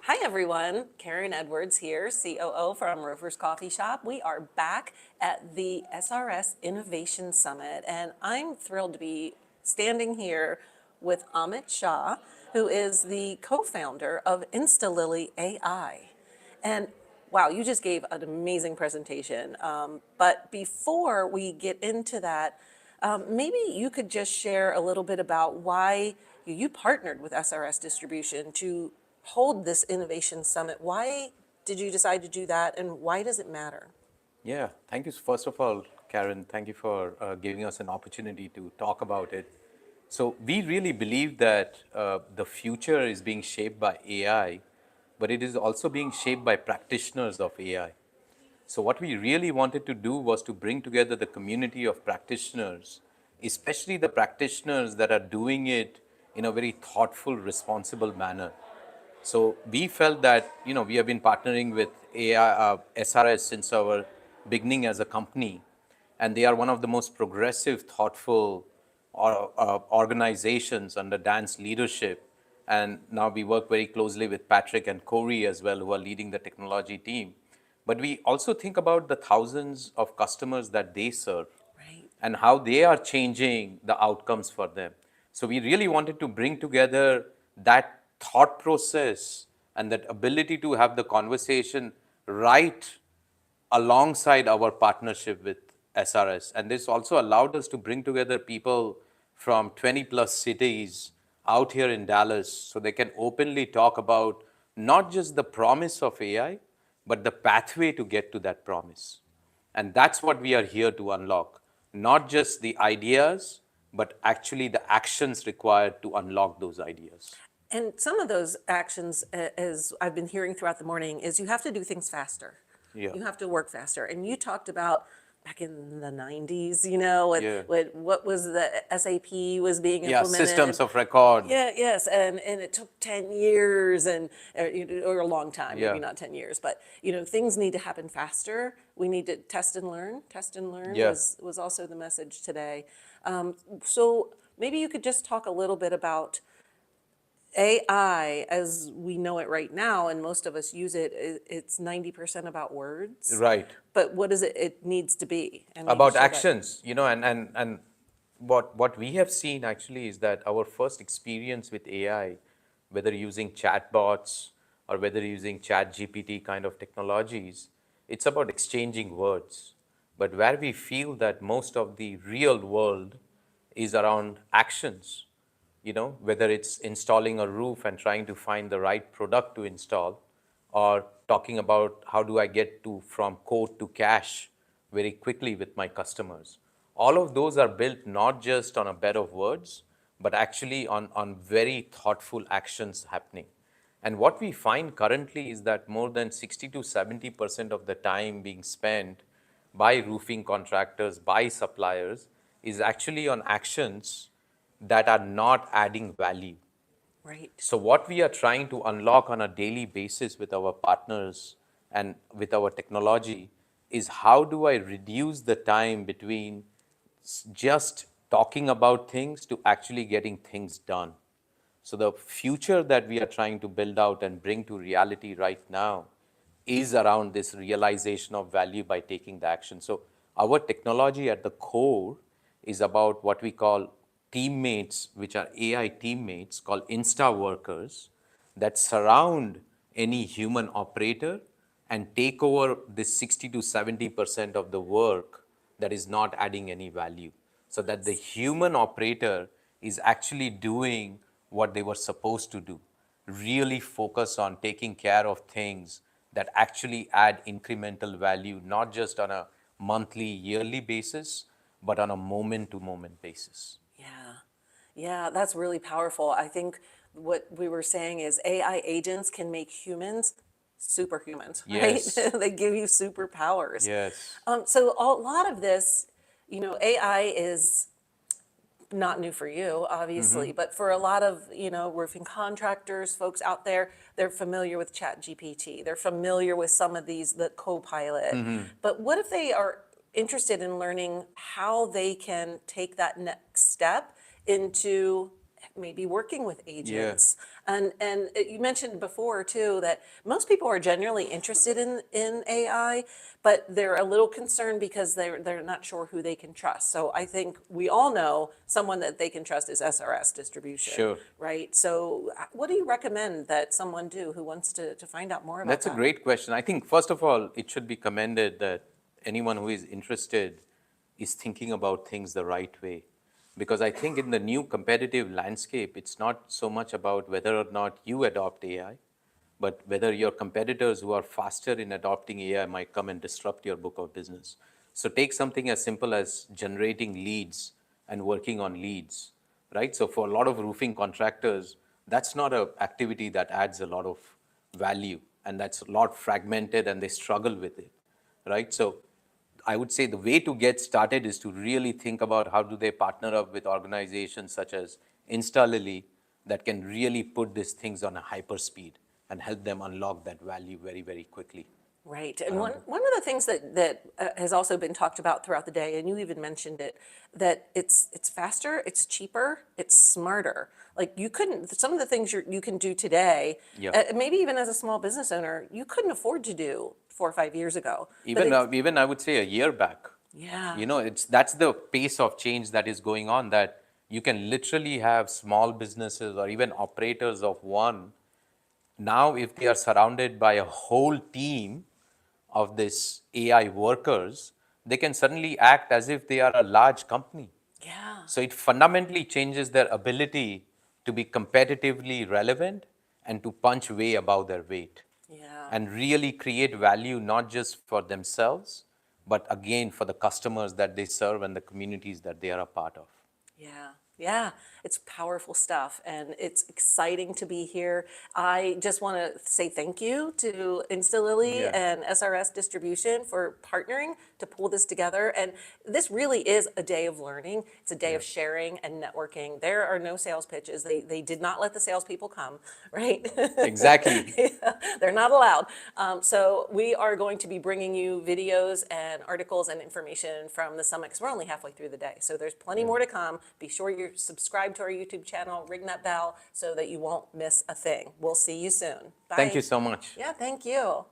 Hi everyone, Karen Edwards here, COO from Roofers Coffee Shop. We are back at the SRS Innovation Summit, and I'm thrilled to be standing here with Amit Shah, who is the co-founder of InstaLily AI. And wow, you just gave an amazing presentation. But before we get into that, maybe you could just share a little bit about why you partnered with SRS Distribution to hold this innovation summit. Why did you decide to do that, and why does it matter? Yeah, thank you. First of all, Karen, thank you for giving us an opportunity to talk about it. So, we really believe that the future is being shaped by AI, but it is also being shaped by practitioners of AI. So, what we really wanted to do was to bring together the community of practitioners, especially the practitioners that are doing it in a very thoughtful, responsible manner. So we felt that we have been partnering with AI, SRS since our beginning as a company, and they are one of the most progressive, thoughtful organizations under Dan's leadership. And now we work very closely with Patrick and Corey as well, who are leading the technology team. But we also think about the thousands of customers that they serve Right. and how they are changing the outcomes for them. So we really wanted to bring together that thought process and that ability to have the conversation right alongside our partnership with SRS. And this also allowed us to bring together people from 20 plus cities out here in Dallas so they can openly talk about not just the promise of AI, but the pathway to get to that promise. And that's what we are here to unlock, not just the ideas, but actually the actions required to unlock those ideas. And some of those actions, as I've been hearing throughout the morning, is you have to do things faster. Yeah. You have to work faster. And you talked about back in the 90s, Yeah. what was the SAP was being Yeah, implemented. systems of record. Yeah, yes, and it took 10 years or a long time, maybe Yeah. not 10 years, but things need to happen faster. We need to test and learn. Test and learn Yeah. was also the message today. So maybe you could just talk a little bit about AI as we know it right now, and most of us use it. It's 90% about words, Right. but what is it needs to be? And maybe About share that. actions, and what we have seen actually is that our first experience with AI, whether using chatbots or whether using chat GPT kind of technologies, it's about exchanging words. But where we feel that most of the real world is around actions, whether it's installing a roof and trying to find the right product to install, or talking about how do I get to from quote to cash very quickly with my customers. All of those are built not just on a bed of words, but actually on very thoughtful actions happening. And what we find currently is that more than 60 to 70% of the time being spent by roofing contractors, by suppliers, is actually on actions that are not adding value. Right. So, what we are trying to unlock on a daily basis with our partners and with our technology is how do I reduce the time between just talking about things to actually getting things done. So, the future that we are trying to build out and bring to reality right now is around this realization of value by taking the action. So, our technology at the core is about what we call teammates, which are AI teammates called Insta workers that surround any human operator and take over this 60 to 70% of the work that is not adding any value, so that the human operator is actually doing what they were supposed to do, really focus on taking care of things that actually add incremental value, not just on a monthly, yearly basis, but on a moment to moment basis. Yeah. Yeah, that's really powerful. I think what we were saying is AI agents can make humans superhumans, right? Yes, They give you superpowers. yes, So a lot of this, AI is not new for you, obviously, but for a lot of, roofing contractors, folks out there, they're familiar with Chat GPT. They're familiar with some of these, the Copilot. But what if they are interested in learning how they can take that next step into maybe working with agents. And you mentioned before too that most people are genuinely interested in AI, but they're a little concerned because they're not sure who they can trust. So I think we all know someone that they can trust is SRS Distribution. Sure. Right? So what do you recommend that someone do who wants to find out more about That's a great question. I think, first of all, it should be commended that anyone who is interested is thinking about things the right way. Because I think in the new competitive landscape, it's not so much about whether or not you adopt AI, but whether your competitors who are faster in adopting AI might come and disrupt your book of business. So take something as simple as generating leads and working on leads, right? So for a lot of roofing contractors, that's not an activity that adds a lot of value, and that's a lot fragmented and they struggle with it, right? So I would say the way to get started is to really think about how do they partner up with organizations such as InstaLily that can really put these things on a hyper speed and help them unlock that value very, very quickly. Right. And one of the things that has also been talked about throughout the day, and you even mentioned it, that it's faster, it's cheaper, it's smarter. Like you couldn't, some of the things you can do today, Yeah. maybe even as a small business owner, you couldn't afford to do 4 or 5 years ago. But Even I would say a year back. yeah. You know, that's the pace of change that is going on, that you can literally have small businesses or even operators of one. Now, if they are surrounded by a whole team of this AI workers, they can suddenly act as if they are a large company. Yeah. So it fundamentally changes their ability to be competitively relevant and to punch way above their weight Yeah. and really create value not just for themselves, but again for the customers that they serve and the communities that they are a part of. Yeah, yeah, it's powerful stuff and it's exciting to be here. I just want to say thank you to InstaLily Yeah. and SRS Distribution for partnering to pull this together. And this really is a day of learning. It's a day of sharing and networking. There are no sales pitches. They did not let the salespeople come, right? Exactly. They're not allowed. So we are going to be bringing you videos and articles and information from the summit because we're only halfway through the day. So there's plenty more to come. Be sure you're subscribed to our YouTube channel, ring that bell so that you won't miss a thing. We'll see you soon. Bye. Thank you so much. Yeah, thank you.